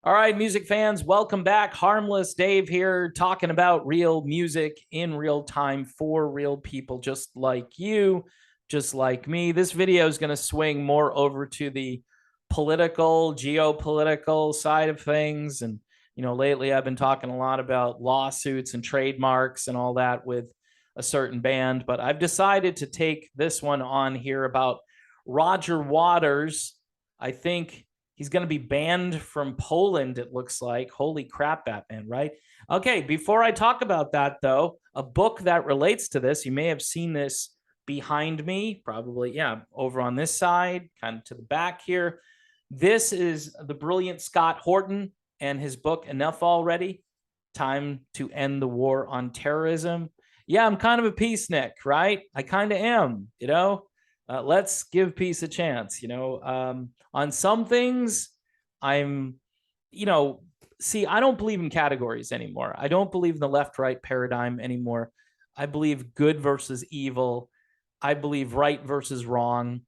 All right, music fans, welcome back. Harmless Dave here, talking about real music in real time for real people just like you, just like me. This video is going to swing more over to the political, geopolitical side of things. And, lately I've been talking a lot about lawsuits and trademarks and all that with a certain band. But I've decided to take this one on here about Roger Waters. I think he's going to be banned from Poland, it looks like. Holy crap, Batman, right? Okay, before I talk about that, though, a book that relates to this, you may have seen this behind me, probably, yeah, over on this side, kind of to the back here. This is the brilliant Scott Horton and his book, Enough Already, Time to End the War on Terrorism. Yeah, I'm kind of a peacenik, right? I kind of am. Let's give peace a chance. On some things, I'm, see, I don't believe in categories anymore. I don't believe in the left right paradigm anymore. I believe good versus evil. I believe right versus wrong.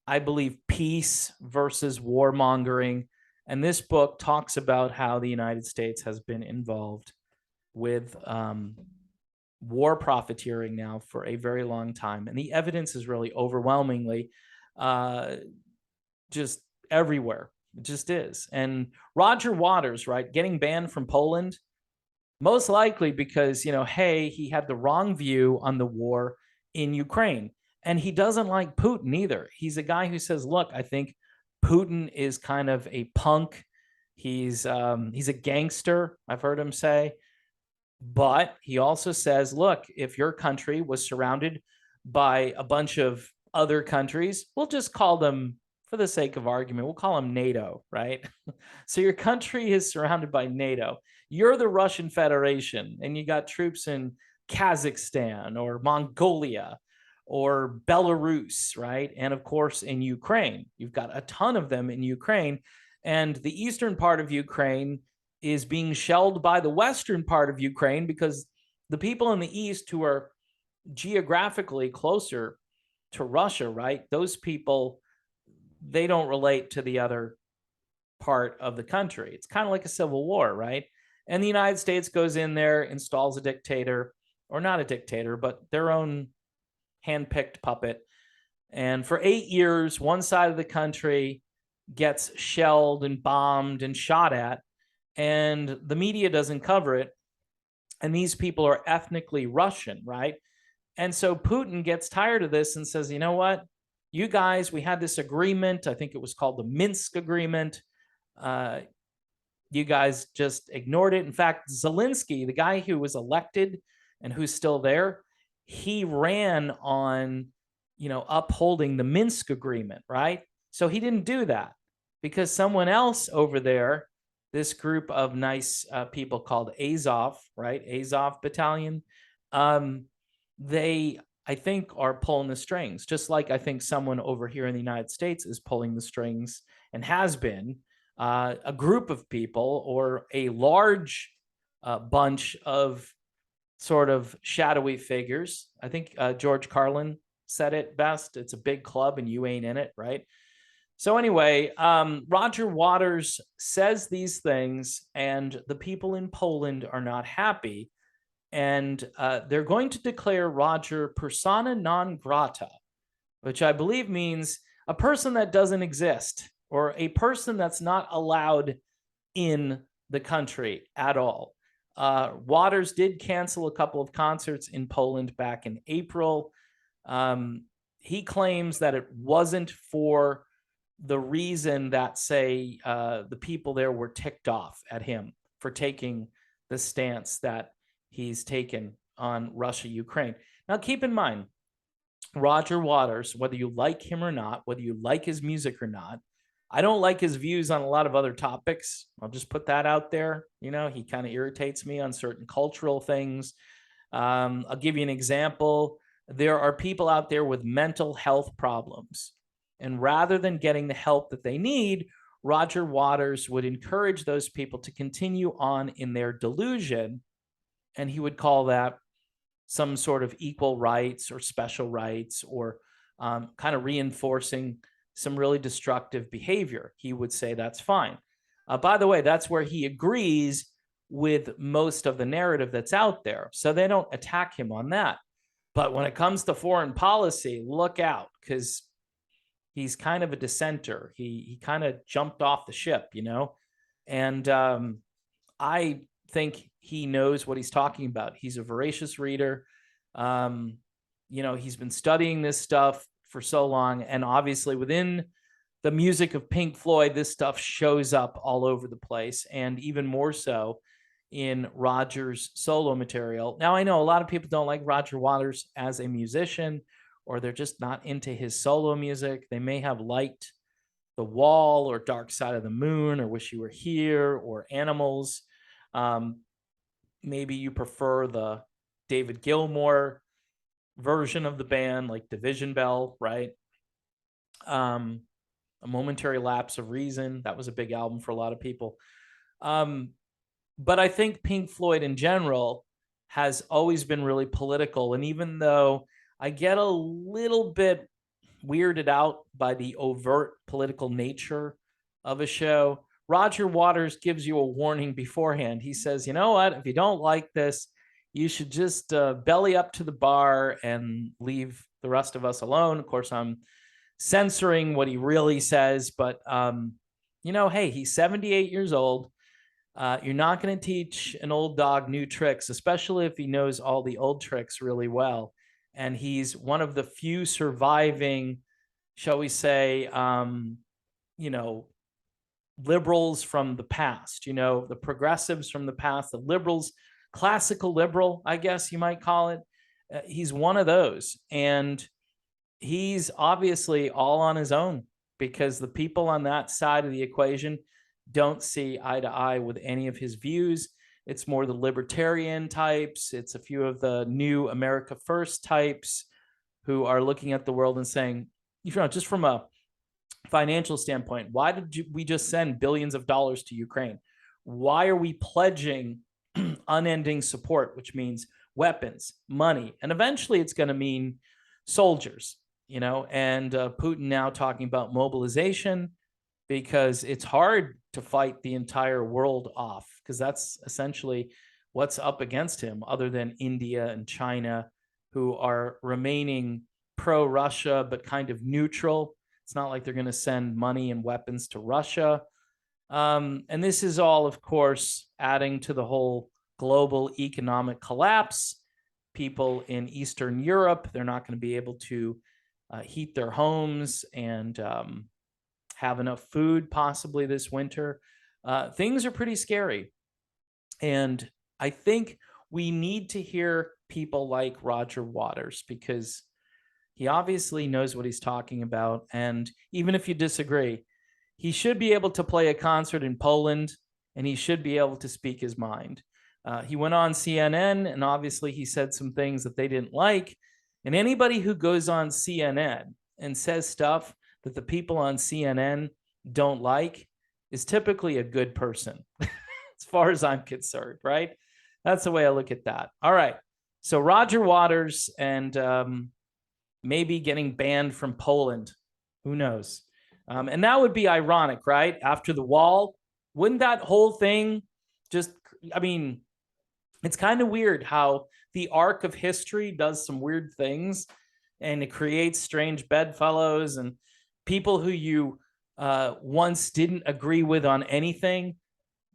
I believe peace versus warmongering. And this book talks about how the United States has been involved with war profiteering now for a very long time. And the evidence is really overwhelmingly just everywhere. It just is. And Roger Waters, right, getting banned from Poland, most likely because, hey, he had the wrong view on the war in Ukraine. And he doesn't like Putin either. He's a guy who says, look, I think Putin is kind of a punk. He's a gangster, I've heard him say. But he also says, look, if your country was surrounded by a bunch of other countries, we'll just call them, for the sake of argument, we'll call them NATO, right? So your country is surrounded by NATO. You're the Russian Federation, and you got troops in Kazakhstan or Mongolia or Belarus, right? And of course, in Ukraine. You've got a ton of them in Ukraine. And the eastern part of Ukraine is being shelled by the western part of Ukraine because the people in the east who are geographically closer to Russia, right? Those people, they don't relate to the other part of the country. It's kind of like a civil war, right? And the United States goes in there, installs a dictator, or not a dictator, but their own handpicked puppet. And for 8 years, one side of the country gets shelled and bombed and shot at, and the media doesn't cover it. And these people are ethnically Russian, right? And so Putin gets tired of this and says, you know what? You guys, we had this agreement. I think it was called the Minsk Agreement. You guys just ignored it. In fact, Zelensky, the guy who was elected and who's still there, he ran on, upholding the Minsk Agreement, right? So he didn't do that because someone else over there, this group of nice people called Azov, right? Azov Battalion. They, I think, are pulling the strings, just like I think someone over here in the United States is pulling the strings and has been. A group of people or a large bunch of sort of shadowy figures. I think George Carlin said it best. It's a big club and you ain't in it, right? So anyway, Roger Waters says these things, and the people in Poland are not happy. And they're going to declare Roger persona non grata, which I believe means a person that doesn't exist or a person that's not allowed in the country at all. Waters did cancel a couple of concerts in Poland back in April. He claims that it wasn't for the reason that, say, the people there were ticked off at him for taking the stance that he's taken on Russia, Ukraine. Now, keep in mind, Roger Waters, whether you like him or not, whether you like his music or not, I don't like his views on a lot of other topics. I'll just put that out there. He kind of irritates me on certain cultural things. I'll give you an example. There are people out there with mental health problems. And rather than getting the help that they need, Roger Waters would encourage those people to continue on in their delusion. And he would call that some sort of equal rights or special rights or kind of reinforcing some really destructive behavior. He would say that's fine. By the way, that's where he agrees with most of the narrative that's out there. So they don't attack him on that. But when it comes to foreign policy, look out, because he's kind of a dissenter. He kind of jumped off the ship, and I think he knows what he's talking about. He's a voracious reader. He's been studying this stuff for so long, and obviously within the music of Pink Floyd, this stuff shows up all over the place, and even more so in Roger's solo material. Now, I know a lot of people don't like Roger Waters as a musician, or they're just not into his solo music. They may have liked The Wall or Dark Side of the Moon or Wish You Were Here or Animals. Maybe you prefer the David Gilmour version of the band, like Division Bell, right? A Momentary Lapse of Reason. That was a big album for a lot of people. But I think Pink Floyd in general has always been really political. And even though I get a little bit weirded out by the overt political nature of a show, Roger Waters gives you a warning beforehand. He says, you know what, if you don't like this, you should just belly up to the bar and leave the rest of us alone. Of course, I'm censoring what he really says, but hey, he's 78 years old. You're not going to teach an old dog new tricks, especially if he knows all the old tricks really well. And he's one of the few surviving, shall we say, liberals from the past, the progressives from the past, the liberals, classical liberal, I guess you might call it. He's one of those. And he's obviously all on his own, because the people on that side of the equation don't see eye to eye with any of his views. It's more the libertarian types. It's a few of the new America First types who are looking at the world and saying, just from a financial standpoint, why did we just send billions of dollars to Ukraine? Why are we pledging unending support, which means weapons, money, and eventually it's going to mean soldiers, and Putin now talking about mobilization, because it's hard to fight the entire world off, because that's essentially what's up against him, other than India and China, who are remaining pro-Russia, but kind of neutral. It's not like they're going to send money and weapons to Russia. And this is all, of course, adding to the whole global economic collapse. People in Eastern Europe, they're not going to be able to heat their homes and have enough food possibly this winter. Things are pretty scary. And I think we need to hear people like Roger Waters, because he obviously knows what he's talking about. And even if you disagree, he should be able to play a concert in Poland, and he should be able to speak his mind. He went on CNN, and obviously he said some things that they didn't like. And anybody who goes on CNN and says stuff that the people on CNN don't like is typically a good person, as far as I'm concerned, right? That's the way I look at that. All right. So Roger Waters and maybe getting banned from Poland. Who knows? And that would be ironic, right? After The Wall, wouldn't that whole thing just, it's kind of weird how the arc of history does some weird things, and it creates strange bedfellows, and people who you once didn't agree with on anything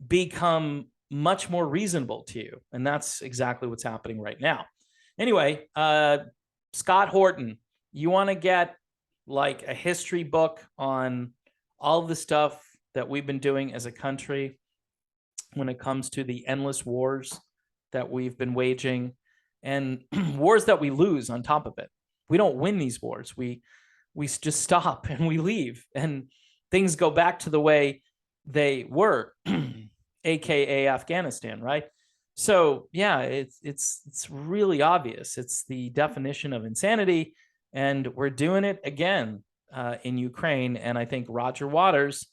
become much more reasonable to you. And that's exactly what's happening right now. Anyway, Scott Horton, you want to get like a history book on all of the stuff that we've been doing as a country when it comes to the endless wars that we've been waging, and wars that we lose on top of it. We don't win these wars. We just stop and we leave, and things go back to the way they were, aka Afghanistan, right? So yeah, it's really obvious. It's the definition of insanity, and we're doing it again in Ukraine. And I think Roger Waters,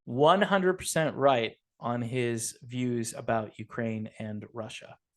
100% right on his views about Ukraine and Russia.